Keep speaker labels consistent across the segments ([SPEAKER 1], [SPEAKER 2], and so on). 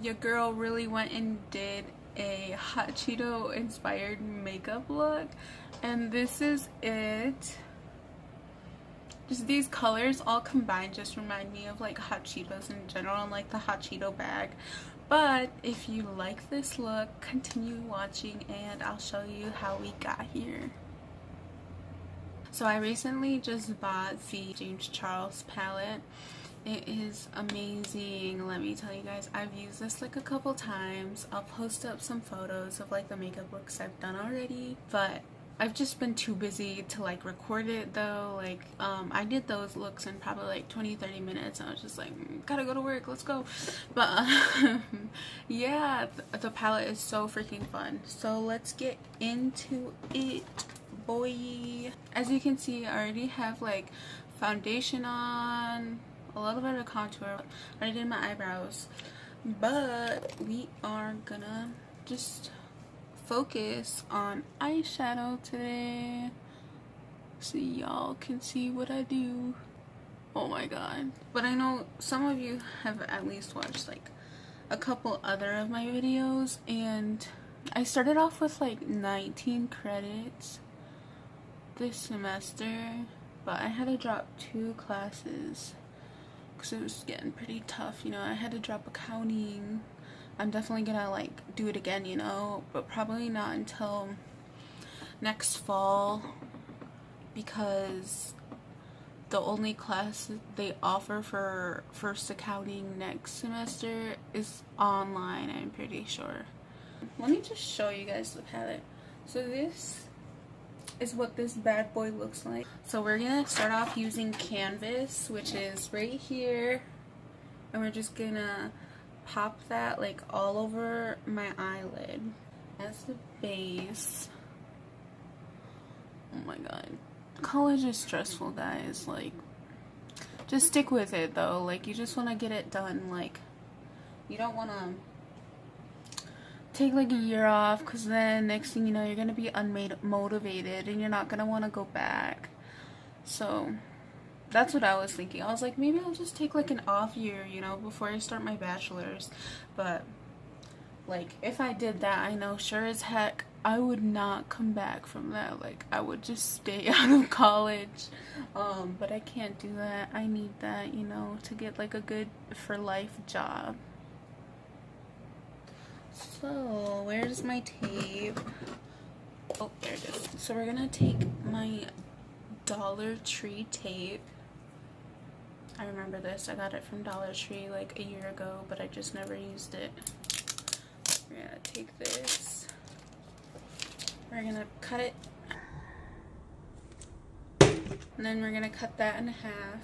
[SPEAKER 1] your girl really went and did a hot Cheeto inspired makeup look, and this is it. Just these colors all combined just remind me of like hot Cheetos in general and like the hot Cheeto bag. But if you like this look, continue watching and I'll show you how we got here. So I recently just bought the James Charles palette. It is amazing. Let me tell you guys, I've used this like a couple times. I'll post up some photos of like the makeup looks I've done already, but I've just been too busy to like record it though. Like I did those looks in probably like 20-30 minutes. I was just like, gotta go to work, let's go. But yeah, the palette is so freaking fun. So let's get into it, boy. As you can see, I already have like foundation on, a little bit of contour. I already did my eyebrows, but we are gonna just focus on eyeshadow today so y'all can see what I do. Oh my god. But I know some of you have at least watched like a couple other of my videos, and I started off with like 19 credits this semester, but I had to drop 2 classes because it was getting pretty tough, you know. I had to drop accounting. I'm definitely gonna like do it again, you know, but probably not until next fall, because the only class they offer for first accounting next semester is online, I'm pretty sure. Let me just show you guys the palette. So this is what this bad boy looks like. So we're gonna start off using canvas, which is right here, and we're just gonna pop that like all over my eyelid as the base. Oh my god, college is stressful, guys. Like, just stick with it though. Like, you just want to get it done. Like, you don't want to take like a year off, because then next thing you know, you're gonna be unmotivated and you're not gonna want to go back. So that's what I was thinking. I was like, maybe I'll just take like an off year, you know, before I start my bachelor's. But like, if I did that, I know sure as heck I would not come back from that. Like, I would just stay out of college. But I can't do that. I need that, you know, to get like a good for life job. So where's my tape? Oh, there it is. So we're gonna take my Dollar Tree tape. I remember this. I got it from Dollar Tree like a year ago, but I just never used it. We're gonna take this. We're gonna cut it. And then we're gonna cut that in half.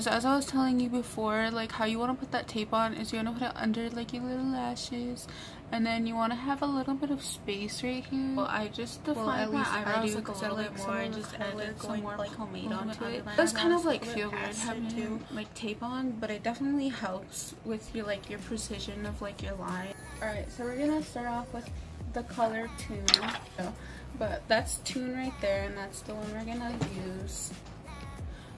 [SPEAKER 1] As I was telling you before, like how you want to put that tape on is you want to put it under like your little lashes, and then you want to have a little bit of space right here. Well, I just defined my eyebrows like a little bit more. I just added some more like pomade onto it. It does kind of like feel weird having like tape on, but it definitely helps with your like your precision of like your line. Alright, so we're gonna start off with the color Tune. But that's Tune right there, and that's the one we're gonna use.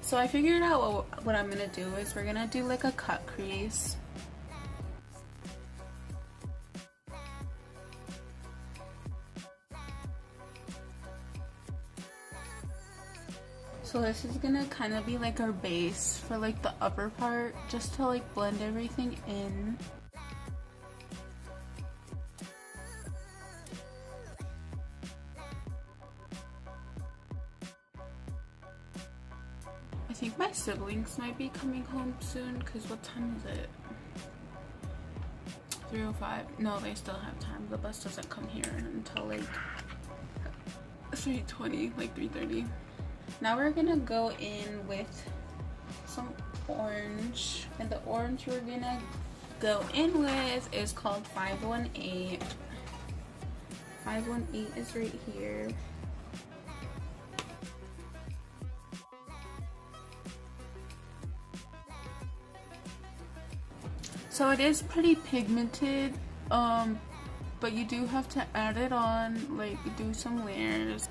[SPEAKER 1] So I figured out what I'm gonna do is we're gonna do like a cut crease. So this is gonna kind of be like our base for like the upper part, just to like blend everything in. I think my siblings might be coming home soon, because what time is it? 3:05. No, they still have time. The bus doesn't come here until like 3:20, like 3:30. Now we're gonna go in with some orange, and the orange we're gonna go in with is called 518. 518 is right here. So it is pretty pigmented, but you do have to add it on, like do some layers.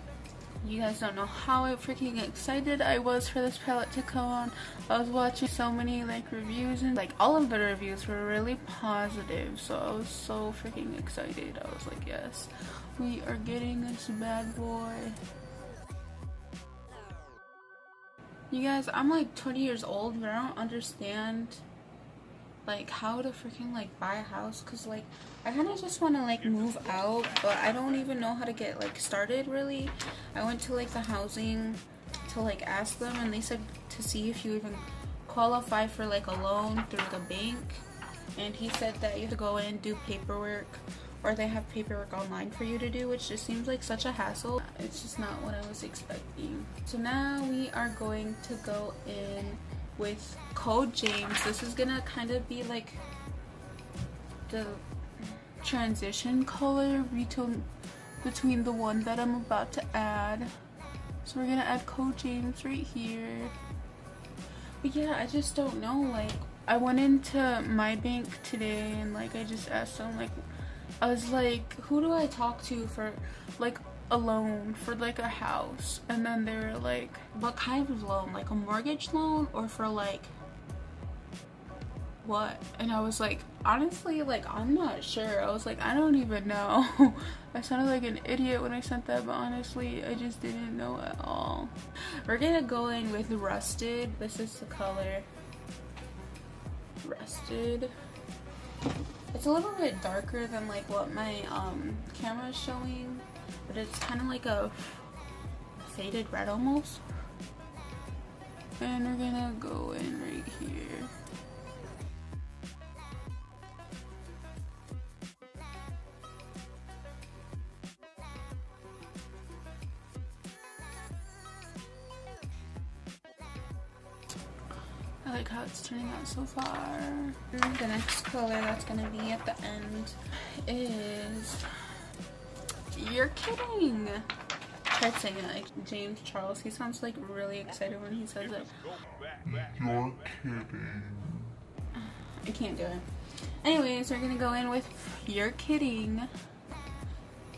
[SPEAKER 1] You guys don't know how freaking excited I was for this palette to come on. I was watching so many like reviews, and like all of the reviews were really positive, so I was so freaking excited. I was like, yes, we are getting this bad boy. You guys, I'm like 20 years old, but I don't understand like how to freaking like buy a house, because like I kind of just want to like move out, but I don't even know how to get like started really. I went to like the housing to like ask them, and they said to see if you even qualify for like a loan through the bank, and he said that you have to go in and do paperwork, or they have paperwork online for you to do, which just seems like such a hassle. It's just not what I was expecting. So now we are going to go in with Code James. This is gonna kind of be like the transition color between the one that I'm about to add. So we're gonna add Code James right here. But yeah, I just don't know, like I went into my bank today and like I just asked them, like I was like, who do I talk to for like a loan for like a house? And then they were like, what kind of loan, like a mortgage loan or for like what? And I was like, honestly, like I'm not sure. I was like, I don't even know. I sounded like an idiot when I sent that, but honestly I just didn't know at all. We're gonna go in with Rusted. This is the color Rusted. It's a little bit darker than like what my camera is showing, but it's kind of like a faded red almost. And we're gonna go in right here. I like how it's turning out so far. The next color that's gonna be at the end is You're Kidding. Try saying it like James Charles. He sounds like really excited when he says it. You're kidding. I can't do it. Anyways, we're gonna go in with You're Kidding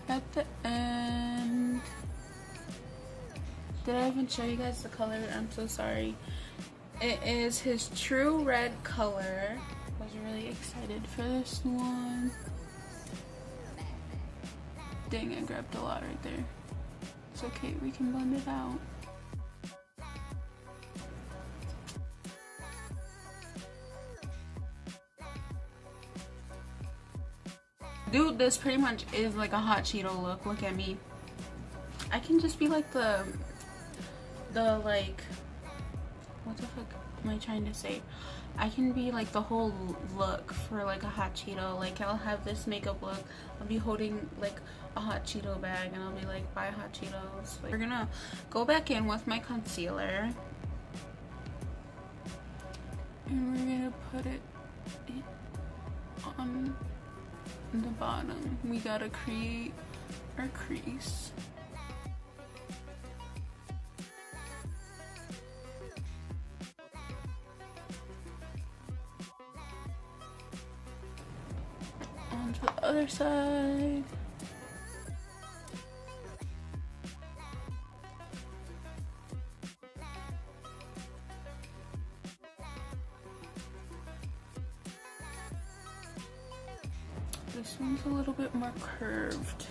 [SPEAKER 1] at the end. Did I even show you guys the color? I'm so sorry. It is his true red color. I was really excited for this one. Dang, I grabbed a lot right there. It's okay, we can blend it out. Dude, this pretty much is like a hot Cheeto look. Look at me. I can just be like the like, what the fuck am I trying to say? I can be like the whole look for like a hot Cheeto. Like I'll have this makeup look, I'll be holding like a hot Cheeto bag, and I'll be like, buy hot Cheetos. Like, we're gonna go back in with my concealer, and we're gonna put it on the bottom. We gotta create our crease. To the other side. This one's a little bit more curved.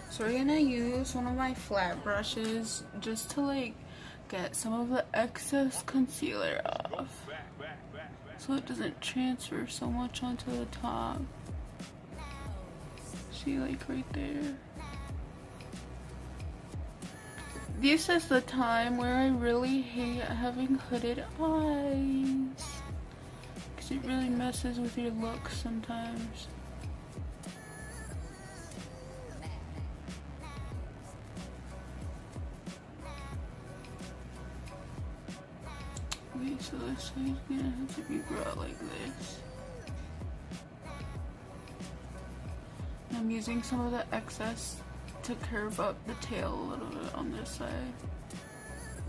[SPEAKER 1] So we're gonna use one of my flat brushes just to like get some of the excess concealer off so it doesn't transfer so much onto the top. See, like right there. This is the time where I really hate having hooded eyes, because because it really messes with your look sometimes. Okay, so this side's gonna have to be brought like this. I'm using some of the excess to curve up the tail a little bit on this side.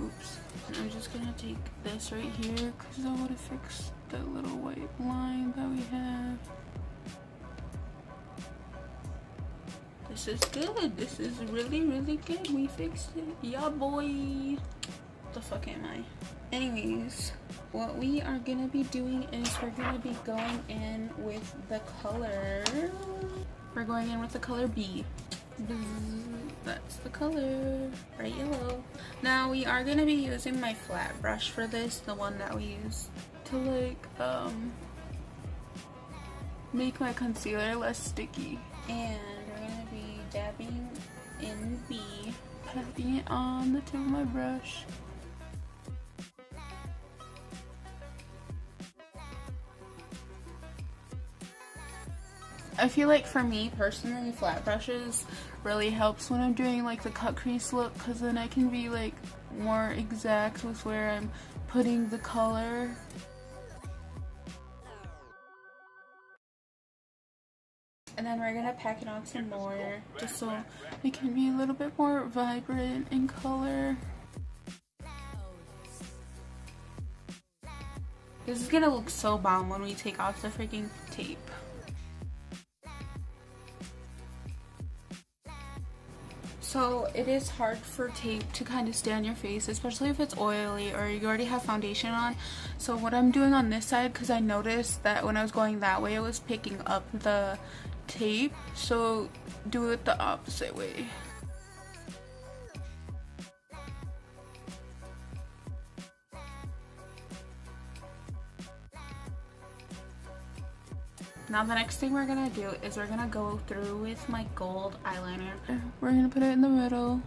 [SPEAKER 1] Oops. And I'm just gonna take this right here because I want to fix the little white line that we have. This is good. This is really, really good. We fixed it. Yeah, boy. The fuck am I? Anyways, what we are gonna be doing is we're gonna be going in with the color. We're going in with the color B. That's the color, bright yellow. Now we are gonna be using my flat brush for this, the one that we use to like make my concealer less sticky. And we're gonna be dabbing in B, patting it on the tip of my brush. I feel like for me personally, flat brushes really helps when I'm doing like the cut crease look, because then I can be like more exact with where I'm putting the color. And then we're gonna pack it on some more just so it can be a little bit more vibrant in color. This is gonna look so bomb when we take off the freaking tape. So it is hard for tape to kind of stay on your face, especially if it's oily or you already have foundation on. So what I'm doing on this side, because I noticed that when I was going that way it was picking up the tape, so do it the opposite way. Now the next thing we're gonna do is we're gonna go through with my gold eyeliner. We're gonna put it in the middle.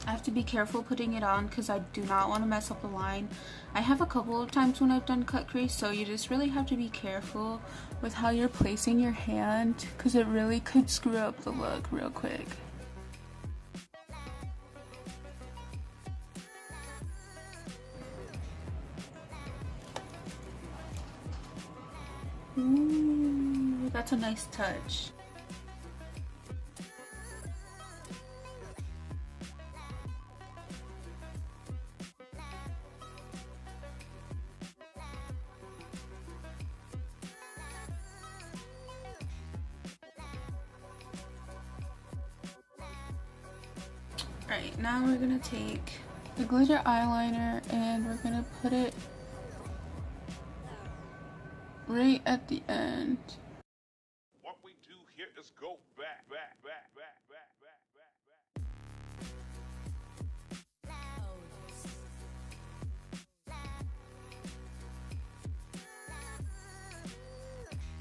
[SPEAKER 1] I have to be careful putting it on because I do not want to mess up a line. I have a couple of times when I've done cut crease, so you just really have to be careful with how you're placing your hand because it really could screw up the look real quick. Ooh, that's a nice touch. Alright, now we're gonna take the glitter eyeliner and we're gonna put it right at the end.
[SPEAKER 2] What we do here is go back.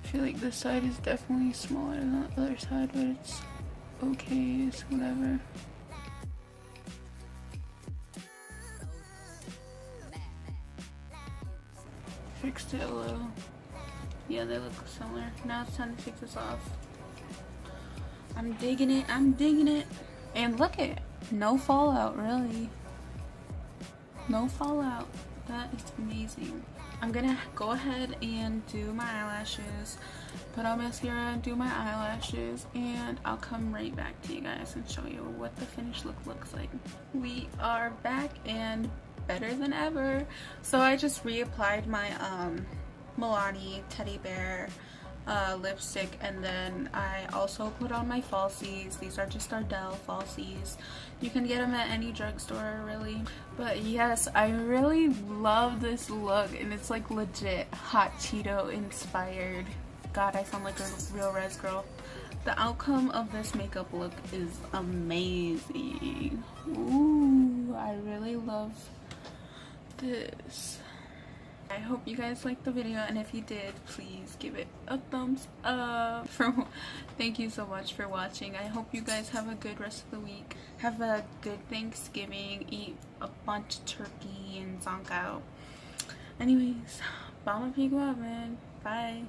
[SPEAKER 1] I feel like this side is definitely smaller than the other side, but it's okay, it's whatever. Fixed it a little. Yeah, they look similar. Now it's time to take this off. I'm digging it, I'm digging it. And look at it. No fallout, really. No fallout. That is amazing. I'm gonna go ahead and do my eyelashes, put on mascara and do my eyelashes, and I'll come right back to you guys and show you what the finished look looks like. We are back and better than ever. So I just reapplied my Milani teddy bear lipstick, and then I also put on my falsies. These are just Ardell falsies. You can get them at any drugstore really. But yes, I really love this look, and it's like legit hot Cheeto inspired. God, I sound like a real res girl. The outcome of this makeup look is amazing. Ooh, I really love this. I hope you guys liked the video, and if you did, please give it a thumbs up. Thank you so much for watching. I hope you guys have a good rest of the week. Have a good Thanksgiving. Eat a bunch of turkey and zonk out. Anyways, Bama Pig Woman. Bye.